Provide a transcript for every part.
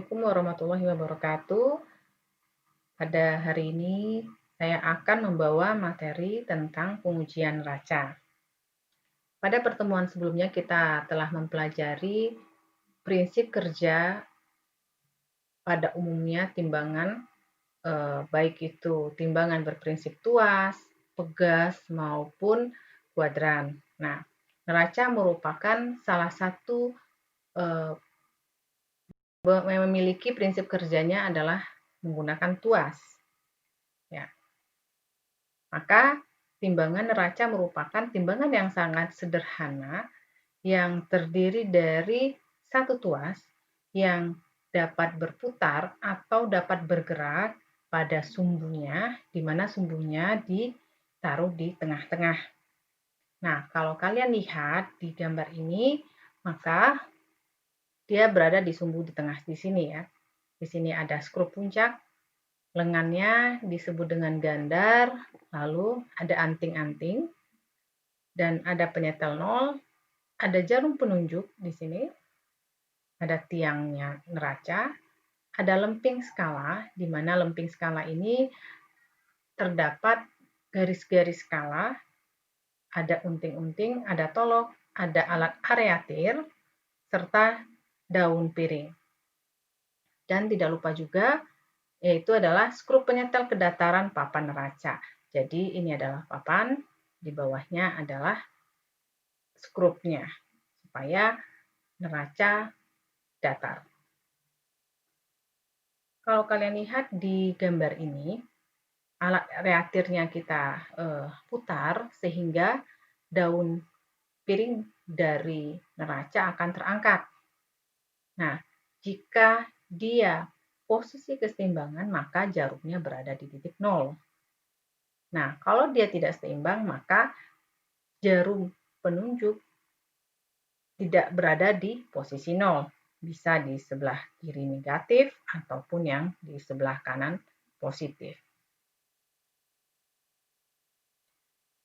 Assalamualaikum warahmatullahi wabarakatuh. Pada hari ini saya akan membawa materi tentang pengujian neraca. Pada pertemuan sebelumnya kita telah mempelajari prinsip kerja pada umumnya timbangan, baik itu timbangan berprinsip tuas, pegas, maupun kuadran. Nah, neraca merupakan salah satu eh, memiliki prinsip kerjanya adalah menggunakan tuas. Ya, maka timbangan neraca merupakan timbangan yang sangat sederhana yang terdiri dari satu tuas yang dapat berputar atau dapat bergerak pada sumbunya, di mana sumbunya ditaruh di tengah-tengah. Nah, kalau kalian lihat di gambar ini, maka dia berada di sumbu di tengah di sini ya. Di sini ada skrup puncak, lengannya disebut dengan gandar, lalu ada anting-anting, dan ada penyetel nol, ada jarum penunjuk di sini, ada tiangnya neraca, ada lemping skala, di mana lemping skala ini terdapat garis-garis skala, ada unting-unting, ada tolok, ada alat areatir, serta daun piring. Dan tidak lupa juga, yaitu adalah skrup penyetel kedataran papan neraca. Jadi ini adalah papan, di bawahnya adalah skrupnya, supaya neraca datar. Kalau kalian lihat di gambar ini, alat reaktirnya kita putar sehingga daun piring dari neraca akan terangkat. Nah, jika dia posisi keseimbangan, maka jarumnya berada di titik nol. Nah, kalau dia tidak seimbang, maka jarum penunjuk tidak berada di posisi nol. Bisa di sebelah kiri negatif ataupun yang di sebelah kanan positif.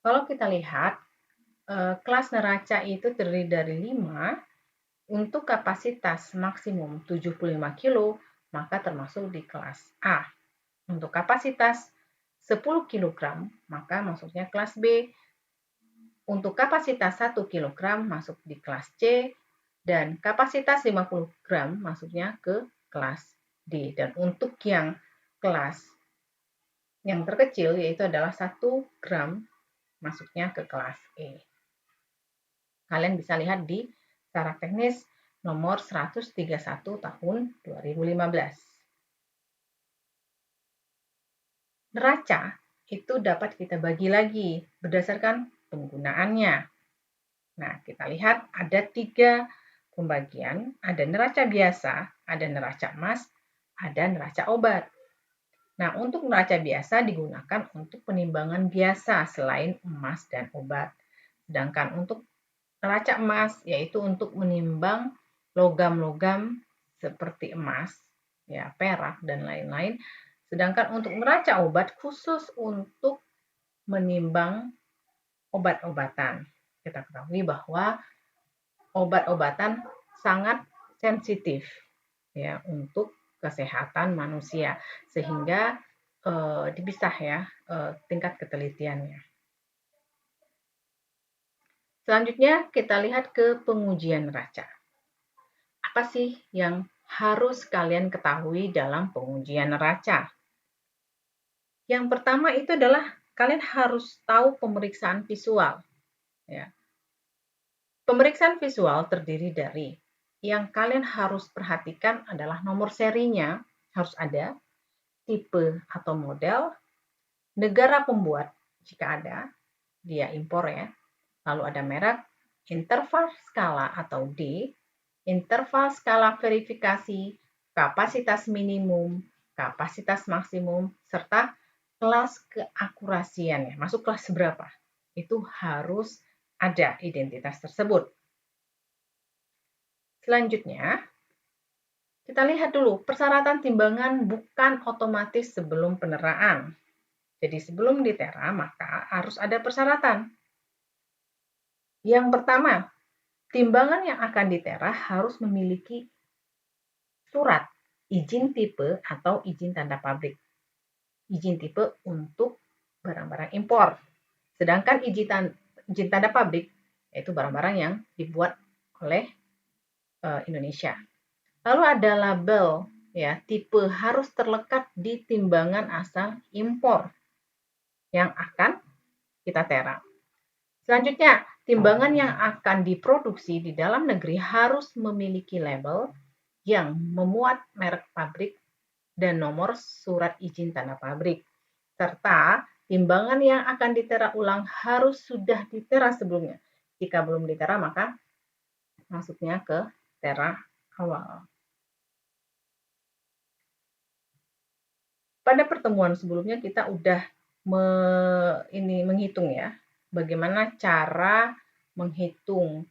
Kalau kita lihat, kelas neraca itu terdiri dari 5, untuk kapasitas maksimum 75 kilo, maka termasuk di kelas A. Untuk kapasitas 10 kg, maka masuknya kelas B. Untuk kapasitas 1 kg masuk di kelas C, dan kapasitas 50 gram masuknya ke kelas D. Dan untuk yang kelas yang terkecil, yaitu adalah 1 gram, masuknya ke kelas E. Kalian bisa lihat di secara teknis nomor 131 tahun 2015. Neraca itu dapat kita bagi lagi berdasarkan penggunaannya. Nah, kita lihat ada 3 pembagian, ada neraca biasa, ada neraca emas, ada neraca obat. Nah, untuk neraca biasa digunakan untuk penimbangan biasa selain emas dan obat. Sedangkan untuk neraca emas yaitu untuk menimbang logam-logam seperti emas, ya, perak dan lain-lain. Sedangkan untuk neraca obat khusus untuk menimbang obat-obatan. Kita ketahui bahwa obat-obatan sangat sensitif ya untuk kesehatan manusia sehingga dipisah ya tingkat ketelitiannya. Selanjutnya kita lihat ke pengujian neraca. Apa sih yang harus kalian ketahui dalam pengujian neraca? Yang pertama itu adalah kalian harus tahu pemeriksaan visual. Ya. Pemeriksaan visual terdiri dari yang kalian harus perhatikan adalah nomor serinya harus ada, tipe atau model, negara pembuat jika ada, dia impor ya, lalu ada merek, interval skala atau D, interval skala verifikasi, kapasitas minimum, kapasitas maksimum, serta kelas keakurasiannya, masuk kelas berapa. Itu harus ada identitas tersebut. Selanjutnya, kita lihat dulu persyaratan timbangan bukan otomatis sebelum peneraan. Jadi sebelum ditera maka harus ada persyaratan. Yang pertama, timbangan yang akan ditera harus memiliki surat izin tipe atau izin tanda pabrik. Izin tipe untuk barang-barang impor. Sedangkan izin tanda pabrik yaitu barang-barang yang dibuat oleh Indonesia. Lalu ada label ya, tipe harus terlekat di timbangan asal impor yang akan kita tera. Selanjutnya, timbangan yang akan diproduksi di dalam negeri harus memiliki label yang memuat merek pabrik dan nomor surat izin tanda pabrik. Serta timbangan yang akan ditera ulang harus sudah ditera sebelumnya. Jika belum ditera, maka masuknya ke tera awal. Pada pertemuan sebelumnya kita udah menghitung ya, bagaimana cara menghitung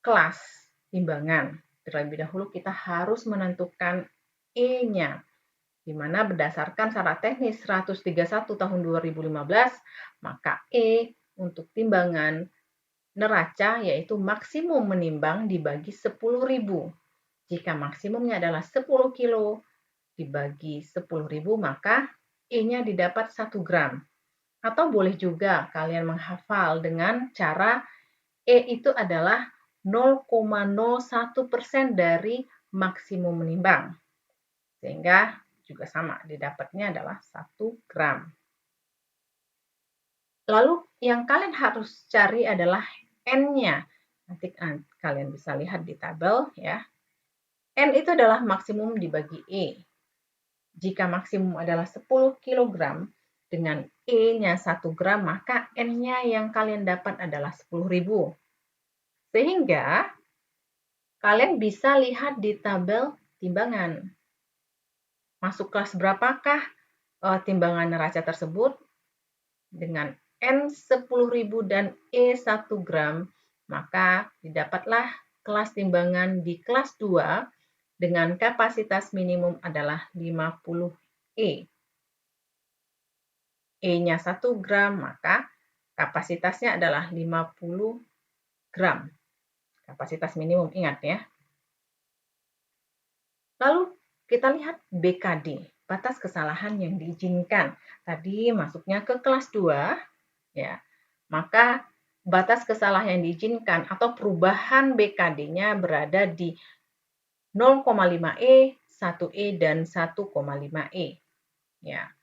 kelas timbangan. Terlebih dahulu kita harus menentukan E-nya, di mana berdasarkan syarat teknis 131 tahun 2015, maka E untuk timbangan neraca yaitu maksimum menimbang dibagi 10.000. Jika maksimumnya adalah 10 kilo, dibagi 10.000, maka E-nya didapat 1 gram. Atau boleh juga kalian menghafal dengan cara E itu adalah 0,01% dari maksimum menimbang. Sehingga juga sama, didapatnya adalah 1 gram. Lalu yang kalian harus cari adalah N-nya. Nanti kalian bisa lihat di tabel ya. N itu adalah maksimum dibagi E. Jika maksimum adalah 10 kg dengan E-nya 1 gram, maka N-nya yang kalian dapat adalah 10.000. Sehingga kalian bisa lihat di tabel timbangan. Masuk kelas berapakah timbangan neraca tersebut? Dengan N 10.000 dan E 1 gram, maka didapatlah kelas timbangan di kelas 2 dengan kapasitas minimum adalah 50 E. E-nya 1 gram, maka kapasitasnya adalah 50 gram. Kapasitas minimum, ingat ya. Lalu kita lihat BKD, batas kesalahan yang diizinkan. Tadi masuknya ke kelas 2, ya. Maka batas kesalahan yang diizinkan atau perubahan BKD-nya berada di 0,5 E, 1 E, dan 1,5 E. Ya.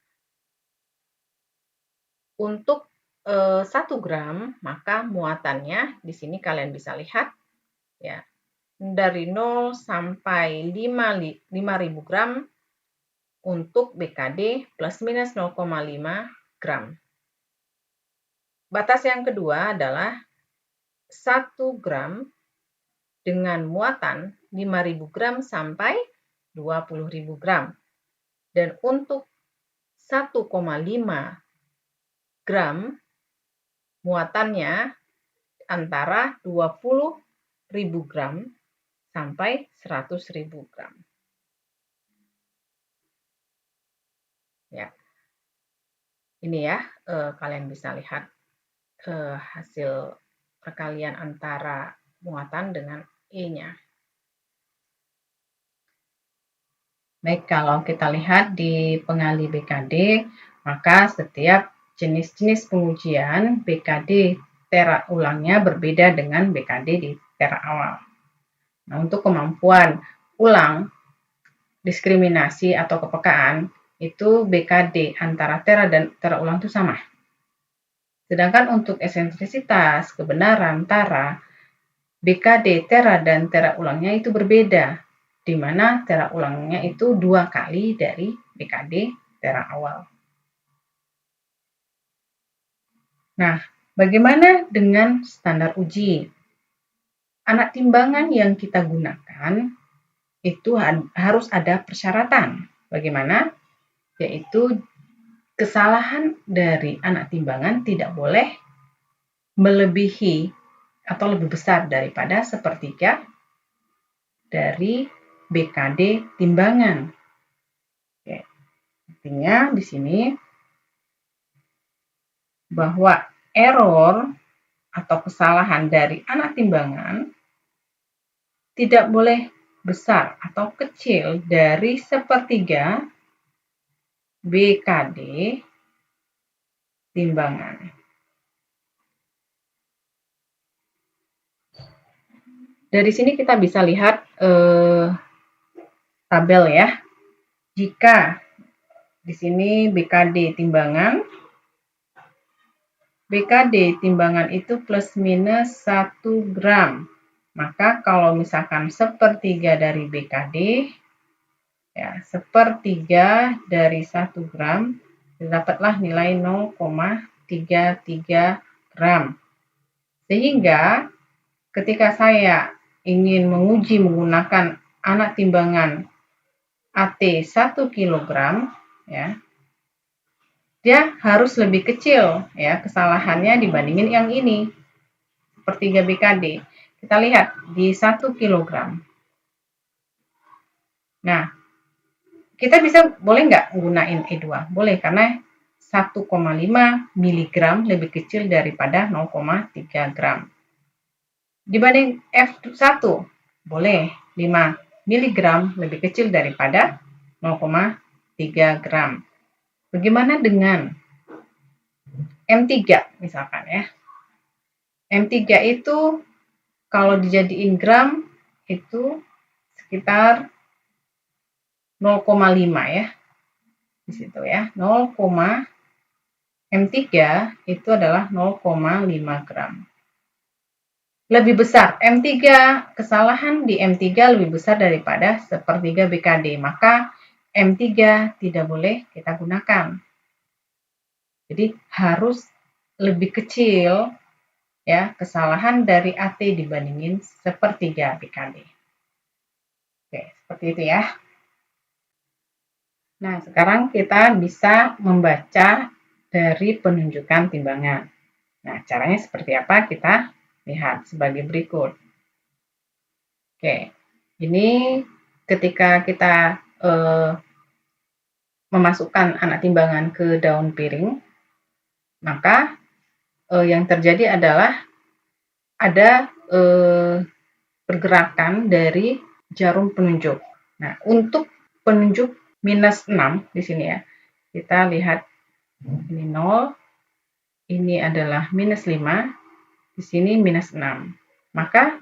Untuk 1 gram, maka muatannya di sini kalian bisa lihat ya. Dari 0 sampai 5.000 gram untuk BKD plus minus 0,5 gram. Batas yang kedua adalah 1 gram dengan muatan 5.000 gram sampai 20.000 gram. Dan untuk 1,5 gram muatannya antara 20.000 gram sampai 100.000 gram. Ya. Ini ya, kalian bisa lihat hasil perkalian antara muatan dengan E-nya. Baik, kalau kita lihat di pengali BKD, maka setiap jenis-jenis pengujian BKD tera ulangnya berbeda dengan BKD di tera awal. Nah, untuk kemampuan ulang, diskriminasi atau kepekaan, itu BKD antara tera dan tera ulang itu sama. Sedangkan untuk eksentrisitas, kebenaran, tara, BKD tera dan tera ulangnya itu berbeda, di mana tera ulangnya itu 2 kali dari BKD tera awal. Nah, bagaimana dengan standar uji? Anak timbangan yang kita gunakan itu harus ada persyaratan. Bagaimana? Yaitu kesalahan dari anak timbangan tidak boleh melebihi atau lebih besar daripada sepertiga dari BKD timbangan. Oke. Artinya di sini bahwa error atau kesalahan dari anak timbangan tidak boleh besar atau kecil dari sepertiga BKD timbangan. Dari sini kita bisa lihat tabel ya. Jika di sini BKD timbangan itu plus minus 1 gram. Maka kalau misalkan sepertiga dari BKD, ya, sepertiga dari 1 gram, dapatlah nilai 0,33 gram. Sehingga ketika saya ingin menguji menggunakan anak timbangan AT 1 kg, ya, dia harus lebih kecil ya kesalahannya dibandingin yang ini, sepertiga BKD. Kita lihat di 1 kg. Nah, kita boleh nggak gunain E2? Boleh, karena 1,5 mg lebih kecil daripada 0,3 gram. Dibanding F1, boleh 5 mg lebih kecil daripada 0,3 gram. Bagaimana dengan M3 misalkan ya? M3 itu kalau dijadiin gram itu sekitar 0,5 ya. Di situ ya. M3 itu adalah 0,5 gram. Lebih besar, M3, kesalahan di M3 lebih besar daripada sepertiga BKD, maka M3 tidak boleh kita gunakan. Jadi harus lebih kecil ya kesalahan dari AT dibandingin sepertiga BKD. Oke, seperti itu ya. Nah, sekarang kita bisa membaca dari penunjukan timbangan. Nah, caranya seperti apa? Kita lihat sebagai berikut. Oke, ini ketika kita memasukkan anak timbangan ke daun piring, maka yang terjadi adalah ada pergerakan dari jarum penunjuk. Nah, untuk penunjuk minus 6 di sini ya, kita lihat ini 0, ini adalah minus 5, di sini minus 6. Maka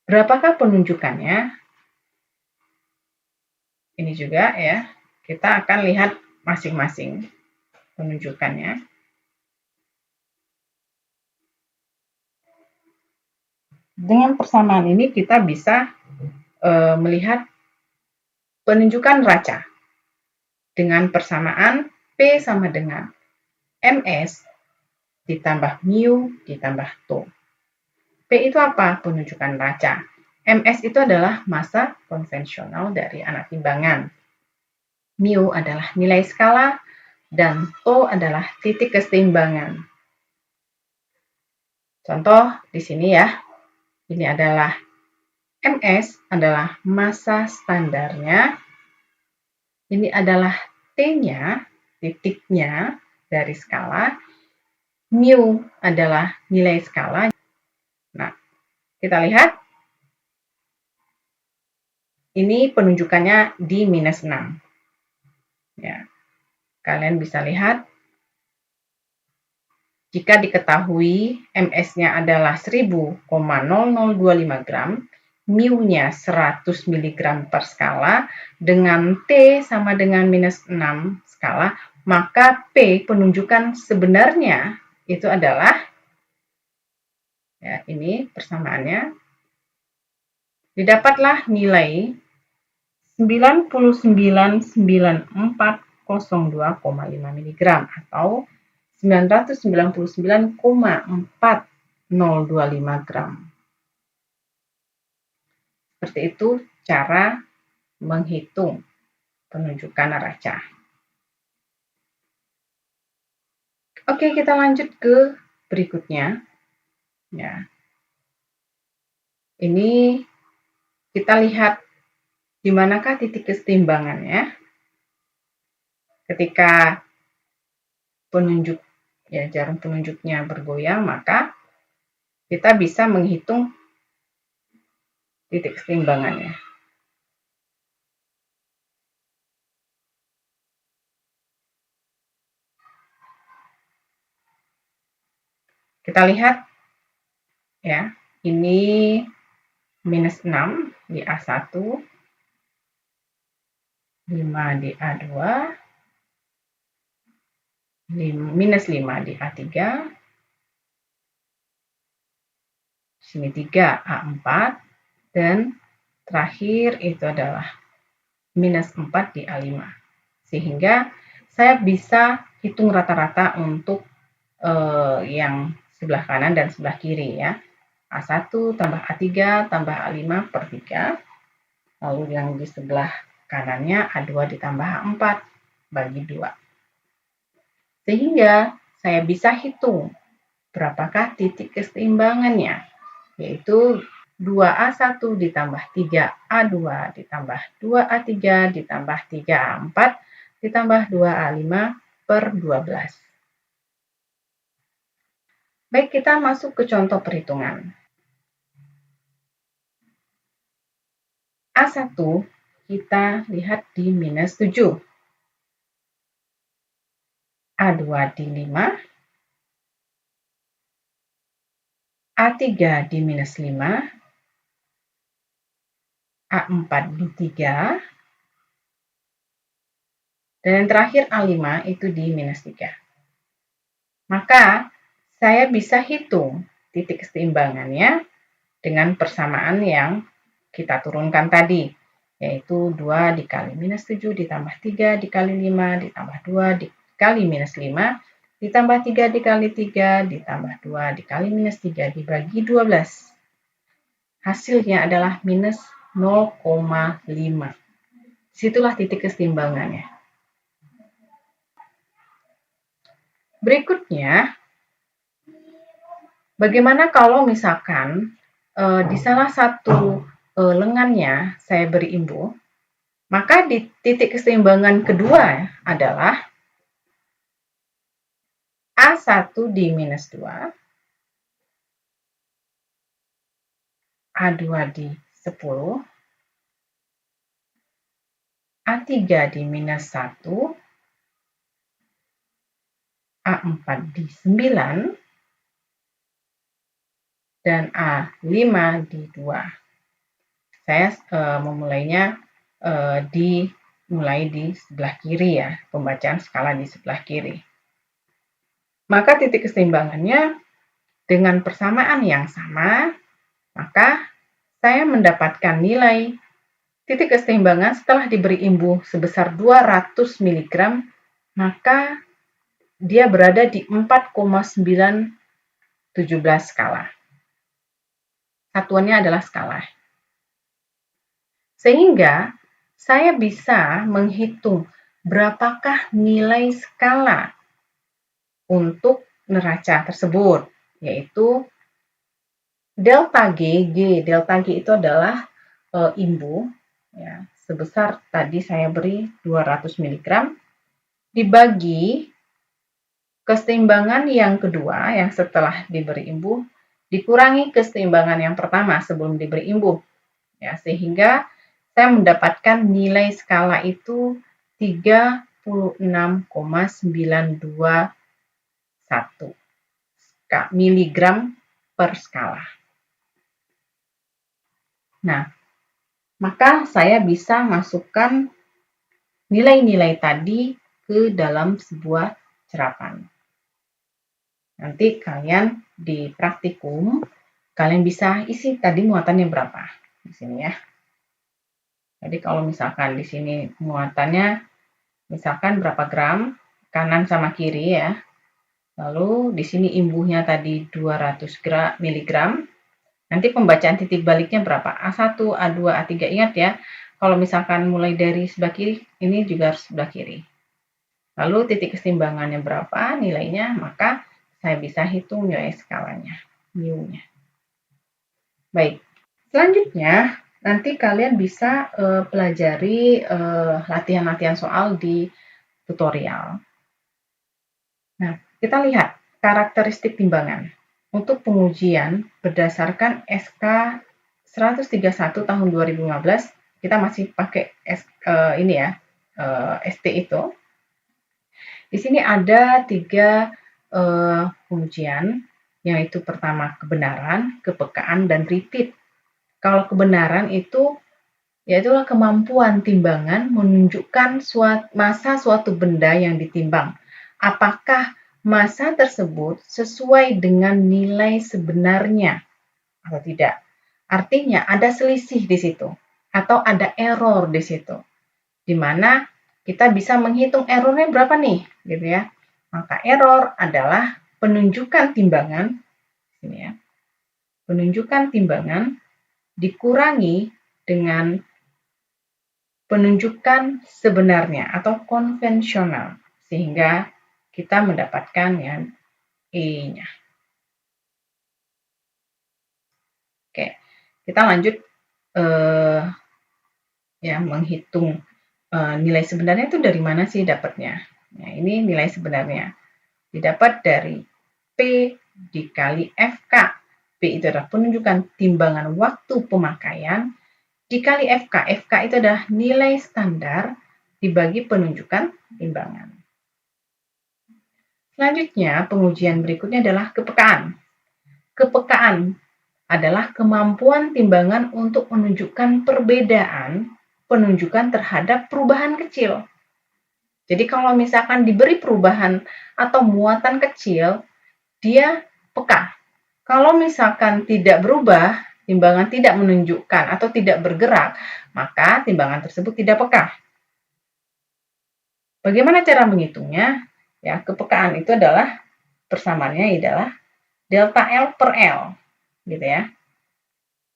berapakah penunjukannya? Ini juga ya, kita akan lihat masing-masing penunjukannya. Dengan persamaan ini kita bisa melihat penunjukan neraca dengan persamaan P sama dengan MS ditambah mu ditambah tau. P itu apa? Penunjukan neraca. MS itu adalah massa konvensional dari anak timbangan. Mu adalah nilai skala dan tau adalah titik keseimbangan. Contoh di sini ya. Ini adalah MS adalah massa standarnya. Ini adalah T-nya, titiknya dari skala. Mu adalah nilai skala. Nah, kita lihat. Ini penunjukannya di minus 6. Ya, kalian bisa lihat. Jika diketahui MS-nya adalah 1000,0025 gram, mu-nya 100 mg per skala, dengan T sama dengan minus 6 skala, maka P penunjukan sebenarnya itu adalah, ya ini persamaannya, didapatlah nilai 999402,5 mg atau 999,4025 gram. Seperti itu cara menghitung penunjukan neraca. Oke, kita lanjut ke berikutnya. Ya. Ini kita lihat di manakah titik keseimbangannya. Ketika penunjuk ya jarum penunjuknya bergoyang, maka kita bisa menghitung titik keseimbangannya. Kita lihat ya, ini minus 6 di A1, 5 di A2, minus 5 di A3, sini 3 A4, dan terakhir itu adalah minus 4 di A5. Sehingga saya bisa hitung rata-rata untuk yang sebelah kanan dan sebelah kiri ya. A1 tambah A3 tambah A5 per 3. Lalu yang di sebelah kanannya A2 ditambah A4 bagi 2. Sehingga saya bisa hitung berapakah titik keseimbangannya, yaitu 2A1 ditambah 3A2 ditambah 2A3 ditambah 3A4 ditambah 2A5 per 12. Baik, kita masuk ke contoh perhitungan. A1 kita lihat di minus 7. A2 di 5. A3 di minus 5. A4 di 3. Dan yang terakhir A5 itu di minus 3. Maka saya bisa hitung titik keseimbangannya dengan persamaan yang kita turunkan tadi, yaitu 2 dikali minus 7 ditambah 3 dikali 5 ditambah 2 dikali minus 5 ditambah 3 dikali 3 ditambah 2 dikali minus 3 dibagi 12. Hasilnya adalah minus 0,5. Disitulah titik keseimbangannya. Berikutnya, bagaimana kalau misalkan di salah satu lengannya saya beri imbuh, maka di titik keseimbangan kedua adalah A1 di minus 2, A2 di 10, A3 di minus 1, A4 di 9, dan A5 di 2. Saya memulainya dimulai di sebelah kiri ya, pembacaan skala di sebelah kiri. Maka titik keseimbangannya dengan persamaan yang sama, maka saya mendapatkan nilai titik keseimbangan setelah diberi imbuh sebesar 200 mg, maka dia berada di 4,917 skala. Satuannya adalah skala. Sehingga saya bisa menghitung berapakah nilai skala untuk neraca tersebut, yaitu delta G. Delta G itu adalah imbuh ya, sebesar tadi saya beri 200 mg dibagi keseimbangan yang kedua yang setelah diberi imbuh dikurangi keseimbangan yang pertama sebelum diberi imbuh ya, sehingga saya mendapatkan nilai skala itu 36,921 mg per skala. Nah, maka saya bisa masukkan nilai-nilai tadi ke dalam sebuah serapan. Nanti kalian di praktikum, kalian bisa isi tadi muatannya berapa di sini ya. Jadi kalau misalkan di sini muatannya misalkan berapa gram, kanan sama kiri ya. Lalu di sini imbuhnya tadi 200 mg. Nanti pembacaan titik baliknya berapa? A1, A2, A3. Ingat ya, kalau misalkan mulai dari sebelah kiri, ini juga harus sebelah kiri. Lalu titik keseimbangannya berapa nilainya, maka saya bisa hitung nilai skalanya, mu-nya. Baik, selanjutnya nanti kalian bisa pelajari latihan-latihan soal di tutorial. Nah, kita lihat karakteristik timbangan. Untuk pengujian berdasarkan SK 131 tahun 2015, kita masih pakai ini ya, ST itu. Di sini ada 3 pengujian. yaitu pertama kebenaran, kepekaan, dan repeat. Kalau kebenaran itu yaitulah kemampuan timbangan menunjukkan massa suatu benda yang ditimbang. Apakah massa tersebut sesuai dengan nilai sebenarnya atau tidak. Artinya ada selisih di situ atau ada error di situ. Di mana kita bisa menghitung errornya berapa nih, gitu ya. Maka error adalah penunjukan timbangan ini ya. Penunjukan timbangan dikurangi dengan penunjukan sebenarnya atau konvensional sehingga kita mendapatkan yang E-nya. Oke, kita lanjut ya menghitung nilai sebenarnya itu dari mana sih dapatnya. Nah, ini nilai sebenarnya didapat dari P dikali FK. P itu adalah penunjukan timbangan waktu pemakaian dikali FK. FK itu adalah nilai standar dibagi penunjukan timbangan. Selanjutnya, pengujian berikutnya adalah kepekaan. Kepekaan adalah kemampuan timbangan untuk menunjukkan perbedaan penunjukan terhadap perubahan kecil. Jadi kalau misalkan diberi perubahan atau muatan kecil, dia peka. Kalau misalkan tidak berubah, timbangan tidak menunjukkan atau tidak bergerak, maka timbangan tersebut tidak peka. Bagaimana cara menghitungnya? Ya, kepekaan itu adalah persamaannya adalah delta L per L, gitu ya.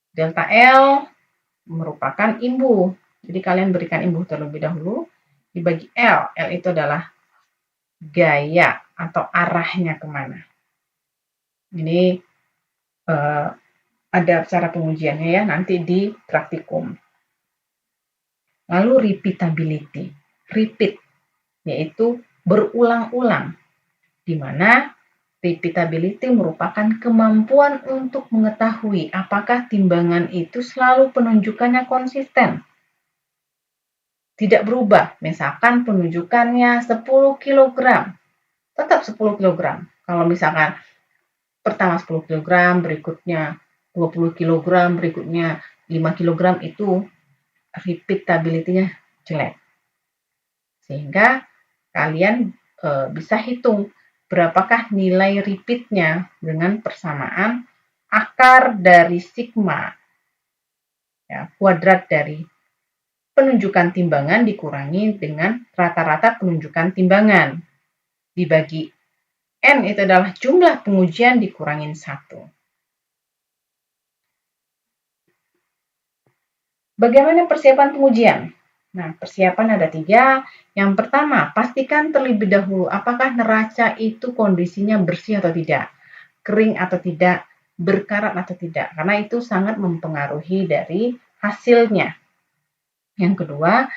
Delta L merupakan imbuh. Jadi kalian berikan imbuh terlebih dahulu dibagi L. L itu adalah gaya atau arahnya kemana. Ini ada cara pengujiannya ya nanti di praktikum. Lalu repeatability, repeat yaitu berulang-ulang, di mana repeatability merupakan kemampuan untuk mengetahui apakah timbangan itu selalu penunjukannya konsisten. Tidak berubah, misalkan penunjukannya 10 kg, tetap 10 kg. Kalau misalkan pertama 10 kg, berikutnya 20 kg, berikutnya 5 kg, itu repeatability-nya jelek. Sehingga kalian bisa hitung berapakah nilai repeat-nya dengan persamaan akar dari sigma, ya, kuadrat dari penunjukan timbangan dikurangi dengan rata-rata penunjukan timbangan. Dibagi N itu adalah jumlah pengujian dikurangin 1. Bagaimana persiapan pengujian? Nah, persiapan ada 3. Yang pertama, pastikan terlebih dahulu apakah neraca itu kondisinya bersih atau tidak, kering atau tidak, berkarat atau tidak, karena itu sangat mempengaruhi dari hasilnya. Yang kedua,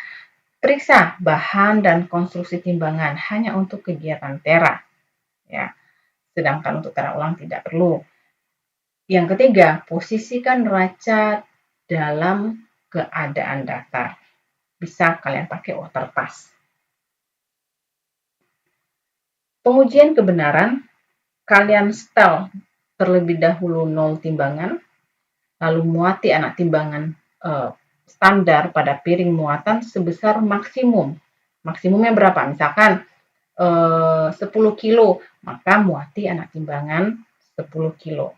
periksa bahan dan konstruksi timbangan hanya untuk kegiatan tera, ya. Sedangkan untuk tera ulang tidak perlu. Yang ketiga, posisikan neraca dalam keadaan datar. Bisa kalian pakai water pass. Pengujian kebenaran, kalian setel terlebih dahulu 0 timbangan, lalu muati anak timbangan standar pada piring muatan sebesar maksimum. Maksimumnya berapa? Misalkan 10 kilo, maka muati anak timbangan 10 kilo.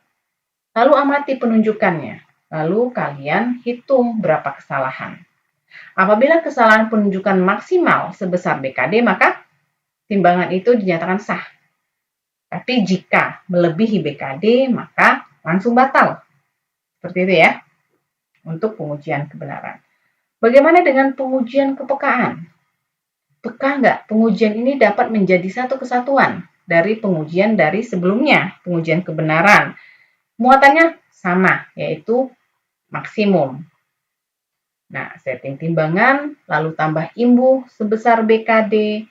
Lalu amati penunjukannya. Lalu kalian hitung berapa kesalahan. Apabila kesalahan penunjukan maksimal sebesar BKD, maka timbangan itu dinyatakan sah. Tapi jika melebihi BKD, maka langsung batal. Seperti itu ya, untuk pengujian kebenaran. Bagaimana dengan pengujian kepekaan? Peka nggak? Pengujian ini dapat menjadi satu kesatuan dari pengujian dari sebelumnya, pengujian kebenaran. Muatannya sama, yaitu maksimum. Nah, setting timbangan, lalu tambah imbuh sebesar BKD.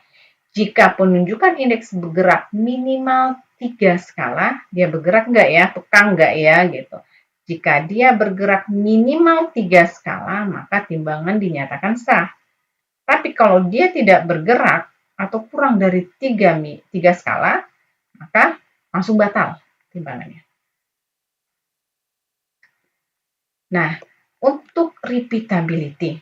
Jika penunjukan indeks bergerak minimal 3 skala, dia bergerak nggak ya, peka nggak ya, gitu. Jika dia bergerak minimal 3 skala, maka timbangan dinyatakan sah. Tapi kalau dia tidak bergerak atau kurang dari 3 skala, maka langsung batal timbangannya. Nah, untuk repeatability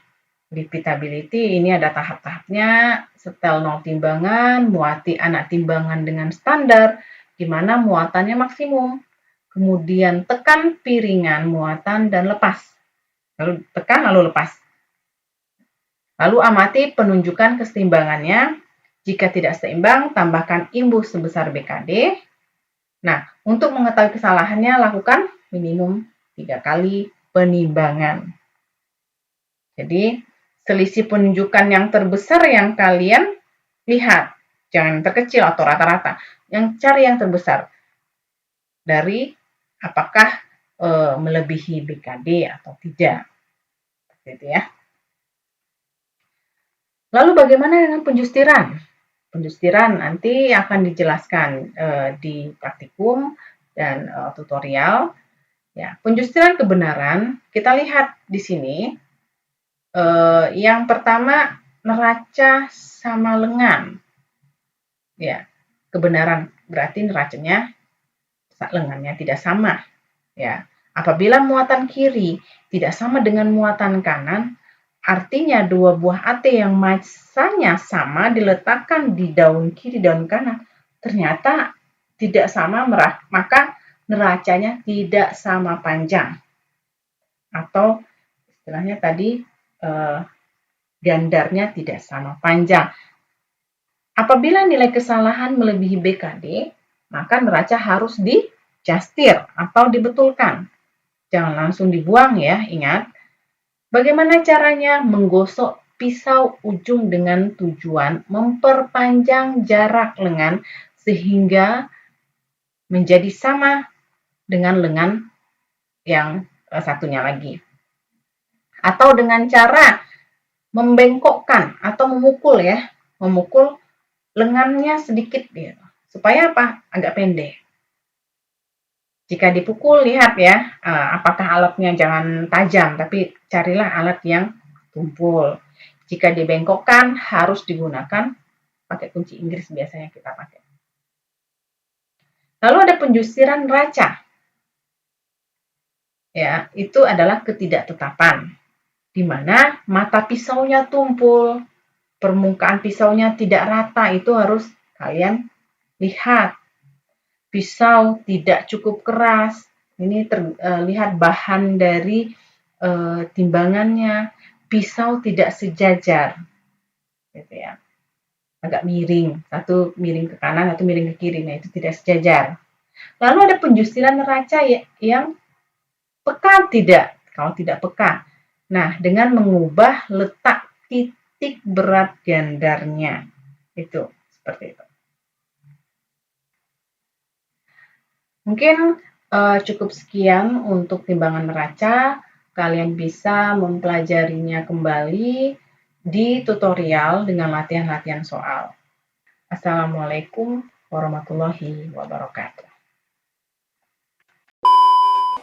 ini ada tahap-tahapnya, setel 0 timbangan, muati anak timbangan dengan standar, di mana muatannya maksimum. Kemudian tekan piringan muatan dan lepas. Lalu tekan, lalu lepas. Lalu amati penunjukan keseimbangannya. Jika tidak seimbang, tambahkan imbus sebesar BKD. Nah, untuk mengetahui kesalahannya, lakukan minimum 3 kali penimbangan. Jadi, selisih penunjukan yang terbesar yang kalian lihat. Jangan yang terkecil atau rata-rata. Yang cari yang terbesar. Dari apakah melebihi BKD atau tidak. Seperti itu ya. Lalu bagaimana dengan penjustiran? Penjustiran nanti akan dijelaskan di praktikum dan tutorial. Ya, penjustiran kebenaran kita lihat di sini. Yang pertama neraca sama lengan. Ya, kebenaran berarti neracanya lengannya tidak sama. Ya, apabila muatan kiri tidak sama dengan muatan kanan, artinya dua buah AT yang masanya sama diletakkan di daun kiri daun kanan, ternyata tidak sama, maka neracanya tidak sama panjang. Atau istilahnya tadi gandarnya tidak sama panjang. Apabila nilai kesalahan melebihi BKD, maka neraca harus dijastir atau dibetulkan. Jangan langsung dibuang ya, ingat. Bagaimana caranya? Menggosok pisau ujung dengan tujuan memperpanjang jarak lengan sehingga menjadi sama dengan lengan yang satunya lagi. Atau dengan cara membengkokkan atau memukul ya, memukul lengannya sedikit ya, supaya apa? Agak pendek. Jika dipukul, lihat ya, apakah alatnya jangan tajam, tapi carilah alat yang tumpul. Jika dibengkokkan, harus digunakan pakai kunci Inggris biasanya kita pakai. Lalu ada penjustiran neraca. Ya, itu adalah ketidaktetapan, di mana mata pisaunya tumpul, permukaan pisaunya tidak rata, itu harus kalian lihat. Pisau tidak cukup keras, ini terlihat bahan dari timbangannya. Pisau tidak sejajar, gitu ya, agak miring, satu miring ke kanan, satu miring ke kiri, nah itu tidak sejajar. Lalu ada penjustiran neraca yang peka tidak, kalau tidak peka. Nah, dengan mengubah letak titik berat gandarnya, itu seperti itu. Mungkin cukup sekian untuk timbangan neraca. Kalian bisa mempelajarinya kembali di tutorial dengan latihan-latihan soal. Assalamualaikum warahmatullahi wabarakatuh.